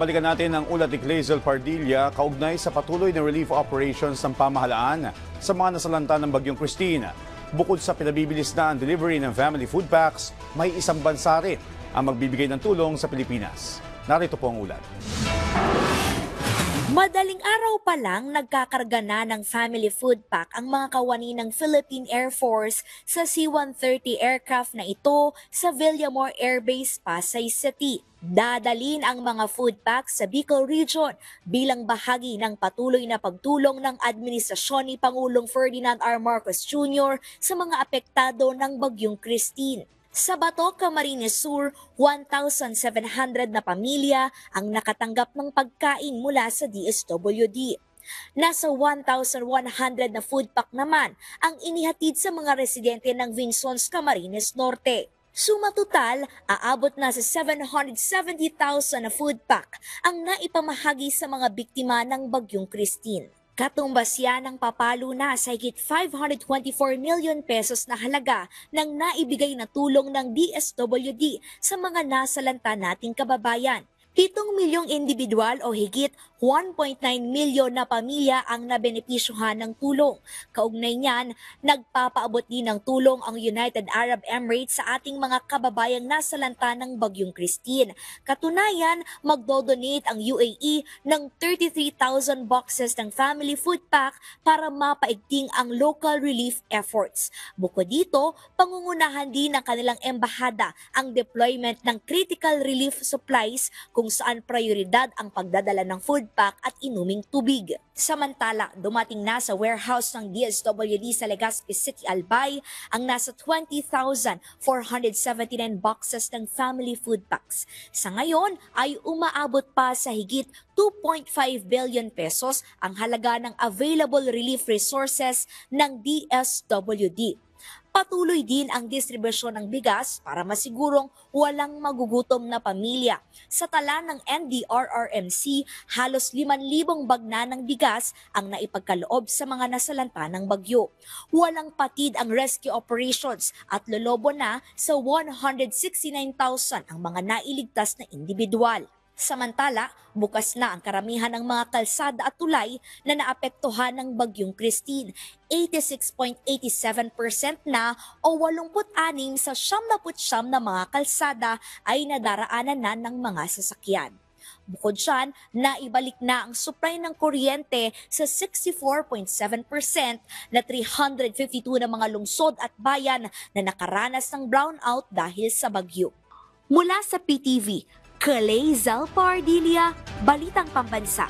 balikan natin ang ulat ni Glazel Pardilla kaugnay sa patuloy na relief operations ng pamahalaan sa mga nasalanta ng Bagyong Christine. Bukod sa pinabibilis na ang delivery ng family food packs, may isang bansa rin ang magbibigay ng tulong sa Pilipinas. Narito po ang ulat. Madaling araw pa lang nagkakarga na ng family food pack ang mga kawani ng Philippine Air Force sa C-130 aircraft na ito sa Villamor Air Base, Pasay City. Dadalin ang mga food packs sa Bicol Region bilang bahagi ng patuloy na pagtulong ng administrasyon ni Pangulong Ferdinand R. Marcos Jr. sa mga apektado ng Bagyong Christine. Sa Bato, Camarines Sur, 1,700 na pamilya ang nakatanggap ng pagkain mula sa DSWD. Nasa 1,100 na food pack naman ang inihatid sa mga residente ng Vinsons, Camarines Norte. Suma total, aabot na sa 770,000 na food pack ang naipamahagi sa mga biktima ng Bagyong Christine. Katumbas yan ng papalo na sa higit 524 million pesos na halaga ng naibigay na tulong ng DSWD sa mga nasalanta nating kababayan. 7 milyong individual o higit 1.9 milyon na pamilya ang nabenepisyuhan ng tulong. Kaugnay niyan, nagpapaabot din ng tulong ang United Arab Emirates sa ating mga kababayang nasalanta ng Bagyong Christine. Katunayan, magdodonate ang UAE ng 33,000 boxes ng family food pack para mapaigting ang local relief efforts. Bukod dito, pangungunahan din ng kanilang embahada ang deployment ng critical relief supplies kung saan prioridad ang pagdadala ng food pack at inuming tubig. Samantala, dumating na sa warehouse ng DSWD sa Legazpi City, Albay ang nasa 20,479 boxes ng family food packs. Sa ngayon ay umaabot pa sa higit 2.5 billion pesos ang halaga ng available relief resources ng DSWD. Patuloy din ang distribusyon ng bigas para masigurong walang magugutom na pamilya. Sa tala ng NDRRMC, halos 5,000 bag na ng bigas ang naipagkaloob sa mga nasalanta ng bagyo. Walang patid ang rescue operations at lolobo na sa 169,000 ang mga nailigtas na individual. Samantala, bukas na ang karamihan ng mga kalsada at tulay na naapektuhan ng Bagyong Christine. 86.87% na o 86 sa 79 na mga kalsada ay nadaraanan na ng mga sasakyan. Bukod dyan, naibalik na ang supply ng kuryente sa 64.7% na 352 na mga lungsod at bayan na nakaranas ng brownout dahil sa bagyo. Mula sa PTV, Glazel Pardilla, Balitang Pambansa.